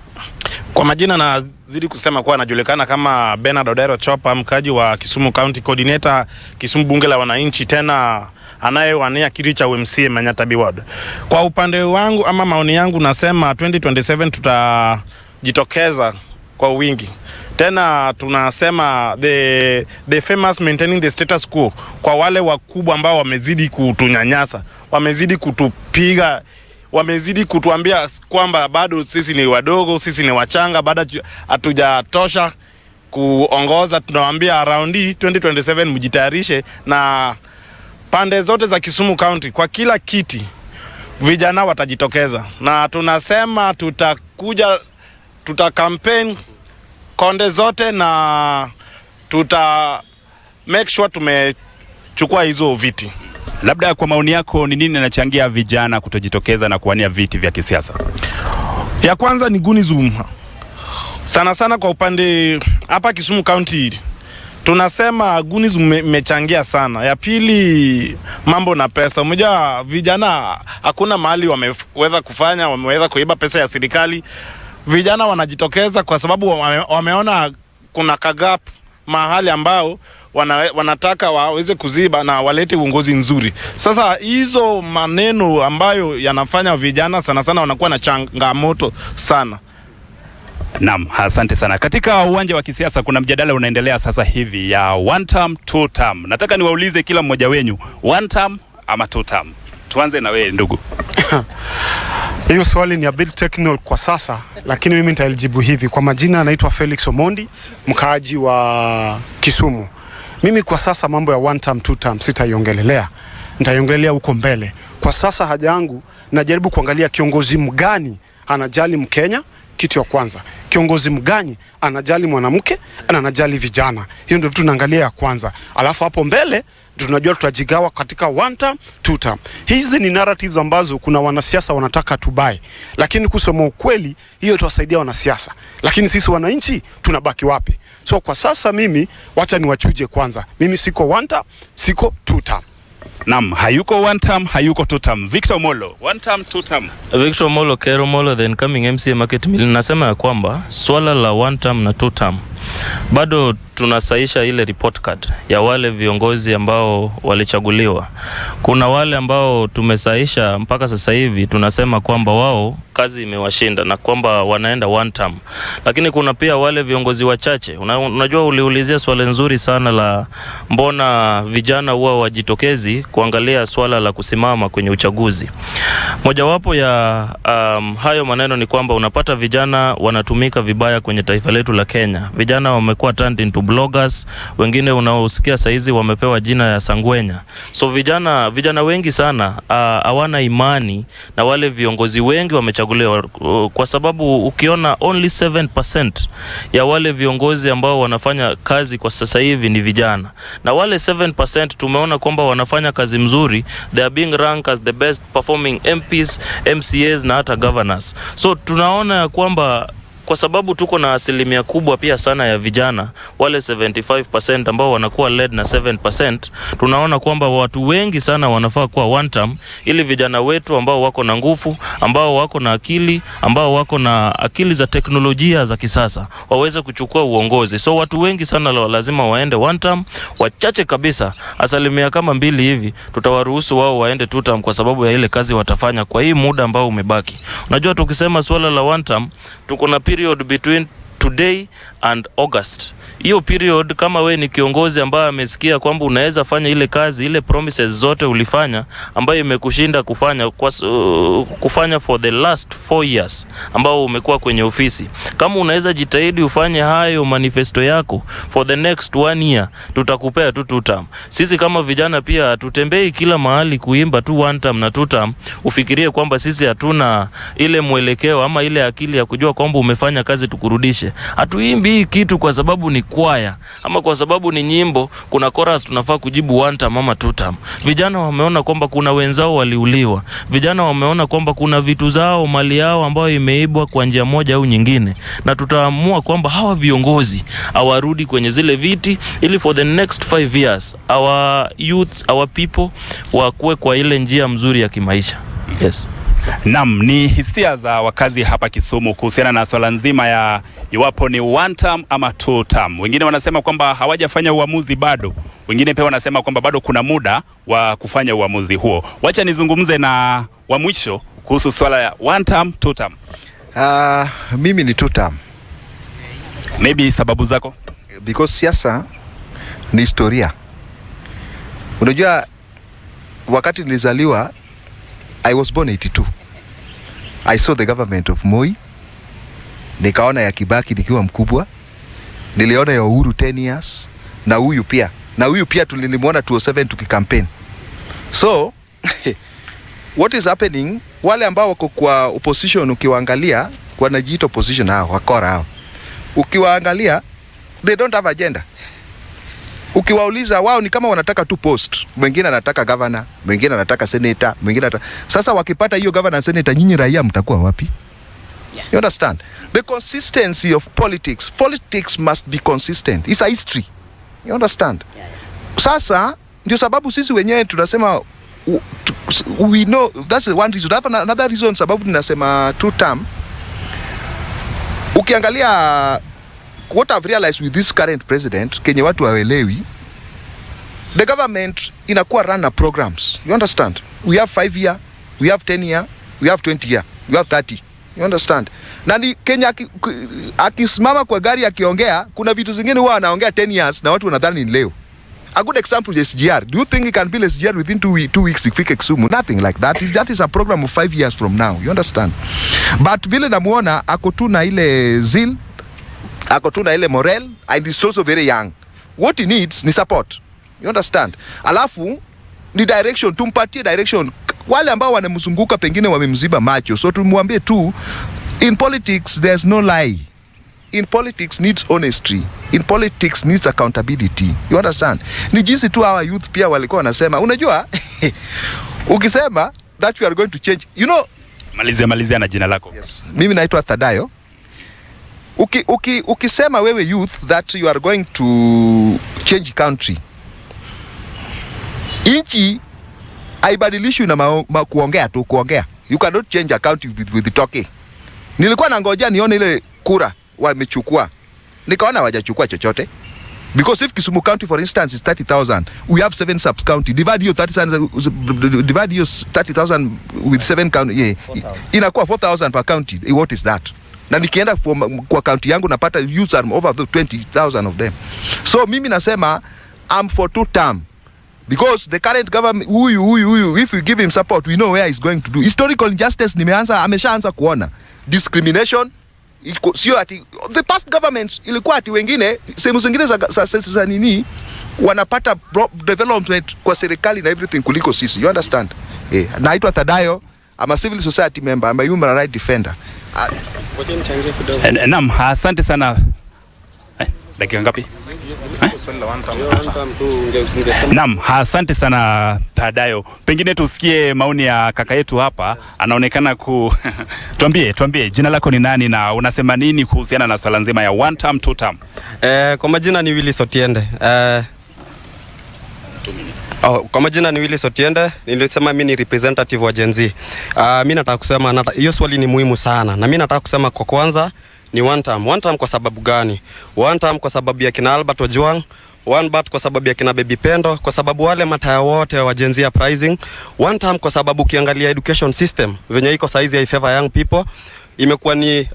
Kwa majina nazidi kusema kuwa anajulikana kama Bernard Odero Chopa, mkaji wa Kisumu County Coordinator Kisumu bunge la wananchi, tena anayewania kiti cha UMC Manyata Ward. Kwa upande wangu ama maoni yangu nasema 2027 tutajitokeza kwa wingi. Tena tunasema the famous maintaining the status quo, kwa wale wakubwa ambao wamezidi kutunyanyasa, wamezidi kutupiga, wamezidi kutuambia kwamba bado sisi ni wadogo, sisi ni wachanga, bado hatujatosha kuongoza. Tunawaambia around 2027 mjitayarishe, na pande zote za Kisumu County kwa kila kiti vijana watajitokeza, na tunasema tuta campaign konde zote, na make sure tumechukua hizo viti. Labda kwa maoni yako ni nini anachangia vijana kutojitokeza na kuwania viti vya kisiasa? Ya kwanza ni gunism. Sana sana kwa upande hapa Kisumu County tunasema gunism imechangia sana. Ya pili mambo na pesa. Mmoja vijana hakuna mahali wameweza kufanya, wameweza kuiba pesa ya serikali. Vijana wanajitokeza kwa sababu wameona kuna kagap mahali ambao wanataka waweze kuziba na walete uongozi nzuri. Sasa hizo maneno ambayo yanafanya vijana sana sana wanakuwa na changamoto sana. Naam, asante sana. Katika uwanja wa kisiasa kuna mjadala unaendelea sasa hivi ya one term, two term. Nataka niwaulize kila mmoja wenyu, one term ama two term? Tuanze na wewe ndugu. Hiyo swali ni a bit technical kwa sasa, lakini mimi nitalijibu hivi. Kwa majina anaitwa Felix Omondi, mkaaji wa Kisumu. Mimi kwa sasa mambo ya one term, two term sitaiongelelea. Nitaiongelea huko mbele. Kwa sasa haja yangu najaribu kuangalia kiongozi mgani anajali Mkenya, kitu ya kwanza. Kiongozi mgani anajali mwanamke na anajali vijana. Hiyo ndio vitu naangalia ya kwanza. Alafu hapo mbele tunajua tutajigawa katika one term, two term. Hizi ni narratives ambazo kuna wanasiasa wanataka tubai. Lakini kusema ukweli hiyo itawasaidia wanasiasa. Lakini sisi wananchi tunabaki wapi? So kwa sasa mimi wacha niwachuje kwanza. Mimi siko one term, siko two term. Naam, hayuko one term, hayuko two term. Victor Molo, one term, two term. Victor Molo, Kero Molo, the incoming MCA Market Mill. Nasema ya kwamba swala la one term na two term bado tunasaisha ile report card ya wale viongozi ambao walichaguliwa. Kuna wale ambao tumesaisha mpaka sasa hivi tunasema kwamba wao kazi imewashinda na kwamba wanaenda one term. Lakini kuna pia wale viongozi wachache. Unajua uliulizia swali nzuri sana la mbona vijana huwa wajitokezi kuangalia swala la kusimama kwenye uchaguzi. Mojawapo ya hayo maneno ni kwamba unapata vijana wanatumika vibaya kwenye taifa letu la Kenya. Vijana wamekuwa turned into bloggers, wengine unaosikia saizi wamepewa jina ya sangwenya. So vijana wengi sana hawana imani na wale viongozi wengi wamechaguliwa, kwa sababu ukiona only 7% ya wale viongozi ambao wanafanya kazi kwa sasa hivi ni vijana. Na wale 7% tumeona kwamba wanafanya kazi mzuri, they are being ranked as the best performing MPs, MCAs na hata governors. So tunaona kwamba kwa sababu tuko na asilimia kubwa pia sana ya vijana, wale 75% ambao wanakuwa led na 7%, tunaona kwamba watu wengi sana wanafaa kuwa one term, ili vijana wetu ambao wako na nguvu, ambao wako na akili, ambao wako na akili za teknolojia za kisasa waweze kuchukua uongozi. So watu wengi sana lazima waende one term, wachache kabisa asilimia kama 2 hivi tutawaruhusu wao waende two term kwa sababu ya ile kazi watafanya kwa hii muda ambao umebaki. Unajua tukisema swala la one term, tuko na period between today and August. Hiyo period kama we ni kiongozi ambaye amesikia kwamba unaweza fanya ile kazi, ile promises zote ulifanya ambayo imekushinda kufanya for the last 4 years ambao umekuwa kwenye ofisi. Kama unaweza jitahidi ufanye hayo manifesto yako for the next 1 year, tutakupea tu 2 term. Sisi kama vijana pia tutembei kila mahali kuimba tu 1 term na 2 term, ufikirie kwamba sisi hatuna ile mwelekeo ama ile akili ya kujua kwamba umefanya kazi tukurudishe. Hatuimbi hii kitu kwa sababu ni kwaya ama kwa sababu ni nyimbo, kuna chorus tunafaa kujibu 1 term ama 2 term. Vijana wameona kwamba kuna wenzao waliuliwa. Vijana wameona kwamba kuna vitu zao, mali yao ambayo imeibwa kwa njia moja au nyingine, na tutaamua kwamba hawa viongozi awarudi kwenye zile viti ili for the next 5 years our youth, our people wakuwe kwa ile njia mzuri ya kimaisha. Yes. Naam, ni hisia za wakazi hapa Kisumu kuhusiana na swala nzima ya iwapo ni 1 term ama 2 term. Wengine wanasema kwamba hawajafanya uamuzi bado. Wengine pia wanasema kwamba bado kuna muda wa kufanya uamuzi huo. Wacha nizungumze na wa mwisho kuhusu swala ya 1 term, 2 term. Mimi ni 2 term. Maybe sababu zako? Because siasa ni historia. Unajua wakati nilizaliwa, I was born 82. I saw the government of Moi. Nikaona ya Kibaki nikiwa mkubwa. Niliona ya Uhuru 10 years. Na huyu pia tulimuona 2007 tukikampaign. So what is happening, wale ambao wako kwa opposition ukiwaangalia, wanajiita opposition hao, wakora hao. Ukiwaangalia, they don't have agenda. Ukiwauliza wao ni kama wanataka tu post. Mwingine anataka governor, mwingine anataka senator, mwingine anataka... Sasa wakipata hiyo governor na senator, nyinyi raia mtakuwa wapi? You understand? The consistency of politics. Politics must be consistent. It's a history. You understand? Sasa ndio sababu sisi wenyewe tunasema we know that's one reason. Another reason sababu tunasema 2 term. Ukiangalia what I've realized with this current president, Kenya watu hawaelewi, the government inakuwa run na programs. You understand? We have 5 year, we have 10 year, we have 20 year, we have 30. You understand? Na ni Kenya akisimama kwa gari akiongea, kuna vitu zingine huwa anaongea 10 years na watu wanadhani ni leo. A good example is SGR. Do you think he can build SGR within 2 weeks ifike Kisumu? Nothing like that. That is a program of 5 years from now. You understand? But vile namuona ako tu na ile zeal, ako tu na ile morale, and he's also very young. What he needs ni support. You understand? Alafu ni direction, tumpatie direction. Wale ambao wanamzunguka pengine wamemziba macho. So tumwambie tu, in politics there's no lie. In politics needs honesty. In politics needs accountability. You understand? Ni jinsi tu our youth pia walikuwa wanasema, unajua ukisema that you are going to change, you know, malizia na jina lako. Yes. Mimi naitwa Thadayo. Ukisema wewe youth that you are going to change country, inchi haibadilishwi na kuongea tu, kuongea. You cannot change a country with talking. Nilikuwa nangoja nione ile kura wamechukua, nikaona hawajachukua chochote. Because if Kisumu County for instance is 30,000, we have 7 subs county. Divide your 30,000 with 7 county, yeah, inakuwa 4,000 per county. What is that? Na nikienda kwa county yangu napata youths are over 20,000 of them. So mimi nasema I'm for 2 term. Because the current government, huyu, if we give him support, we know where he's going to do. Historical injustice ameshaanza kuona. Discrimination, sio ati the past governments ilikuwa ati wengine sehemu zingine za nini wanapata development kwa serikali na everything kuliko sisi. You understand? Naitwa Thadayo, I'm a civil society member, I'm a human rights defender. Naam, asante sana. Dakika ngapi? Naam, asante sana Thadayo. Pengine tusikie maoni ya kaka yetu hapa. Anaonekana tuambie jina lako ni nani na unasema nini kuhusiana na swala nzima ya 1 term 2 term? Kwa majina ni Willy Sotiende. Kwa majina ni Willy Sotiende, nilisema mimi ni representative wa Gen Z. Mimi nataka kusema hiyo swali ni muhimu sana. Na mimi nataka kusema kwa kwanza ni 1 term. 1 term kwa sababu gani? 1 term kwa sababu ya kina Albert Ojwang, 1 bat kwa sababu ya kina Baby Pendo, kwa sababu wale mataya wote wa Gen Z pricing. 1 term kwa sababu ukiangalia education system venye iko saizi ya favor young people. imekuwa ni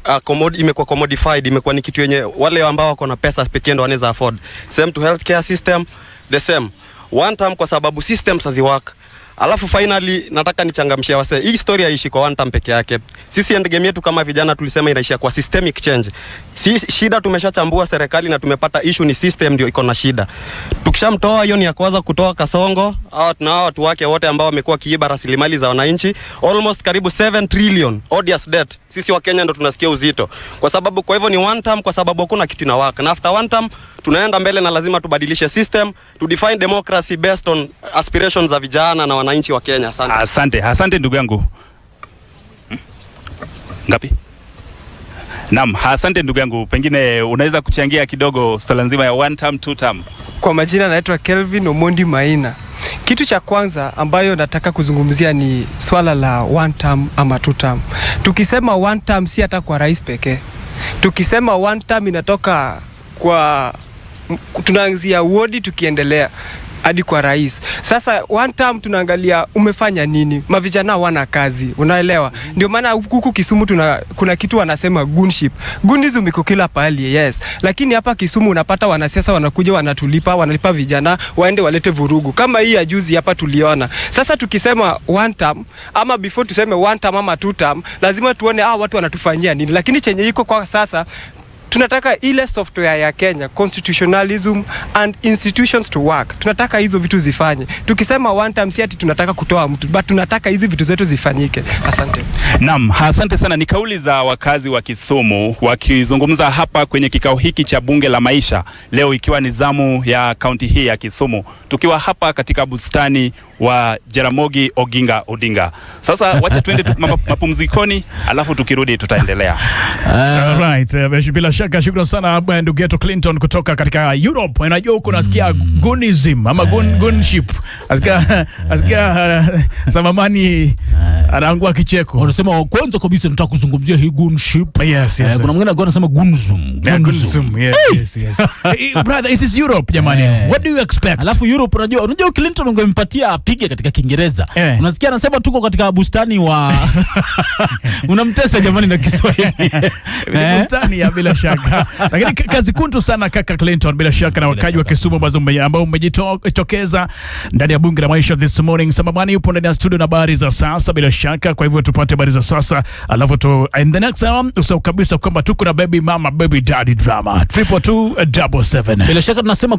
imekuwa commodified, imekuwa ni kitu yenye wale ambao wako na pesa pekee ndo wanaweza afford. Same to healthcare system, the same. One time kwa sababu systems haziwork. Alafu finally nataka nichangamshia wase. Hii story haishi kwa one time peke yake. Sisi end game yetu kama vijana tulisema inaishia kwa systemic change. Shida tumeshachambua serikali na tumepata issue ni system ndio iko na shida. Tukishamtoa hiyo ni ya kwanza kutoa Kasongo, na watu wake wote ambao wamekuwa kiiba rasilimali za wananchi, almost karibu 7 trillion odious debt. Sisi wa Kenya ndo tunasikia uzito. Kwa sababu kwa hivyo ni one time kwa sababu hakuna kitu na work. Na after one time tunaenda mbele na lazima tubadilishe system, to define democracy based on aspirations za vijana na wananchi wa Kenya. Asante. Asante ndugu yangu. Ngapi? Naam, asante ndugu yangu. Pengine unaweza kuchangia kidogo swala nzima ya one term, two term. Kwa majina naitwa Kelvin Omondi Maina. Kitu cha kwanza ambayo nataka kuzungumzia ni swala la one term ama two term. Tukisema one term si hata kwa rais pekee. Tukisema one term inatoka kwa tunaanzia wodi tukiendelea hadi kwa rais. Sasa one term tunaangalia umefanya nini? Mavijana wana kazi, unaelewa? Ndio maana huku Kisumu kuna kitu wanasema goonship. Goonism iko kila pahali, yes. Lakini hapa Kisumu unapata wanasiasa wanakuja wanalipa vijana waende walete vurugu. Kama hii ya juzi hapa tuliona. Sasa tukisema one term ama before tuseme one term ama two term, lazima tuone watu wanatufanyia nini. Lakini chenye iko kwa sasa tunataka ile software ya Kenya, constitutionalism and institutions to work. Tunataka hizo vitu zifanye. Tukisema one time si ati tunataka kutoa mtu, but tunataka hizi vitu zetu zifanyike. Asante. Naam, asante sana. Ni kauli za wakazi wa Kisumu wakizungumza hapa kwenye kikao hiki cha bunge la maisha leo, ikiwa ni zamu ya kaunti hii ya Kisumu, tukiwa hapa katika bustani wa Jaramogi Oginga Odinga. Sasa wacha tuende mapumzikoni, alafu tukirudi tutaendelea. Right, bila shaka shukrani sana ndugu yetu Clinton kutoka katika Europe. Unajua huko nasikia goonism ama goonship. Asikia Samamani anaangua kicheko. Wanasema kwanza kabisa nataka kuzungumzia hii goonship. Yes. Kuna mwingine anakuwa anasema goonzum. Yes. Brother, it is Europe jamani. What do you expect? Alafu Europe unajua Clinton ungempatia apige katika Kiingereza. Unasikia anasema tuko katika bustani wa unamtesa jamani na Kiswahili. Bustani ya bila shaka. Lakini kazi kuntu sana kaka Clinton bila shaka na wakaji wa Kisumu ambao umejitokeza ndani ya bunge la maisha this morning. Samamani yupo ndani ya studio na habari za sasa bila shaka. Kwa hivyo tupate habari za sasa, alafu in the next hour usahau kabisa kwamba tuko na baby mama baby daddy drama 34277. Bila shaka tunasema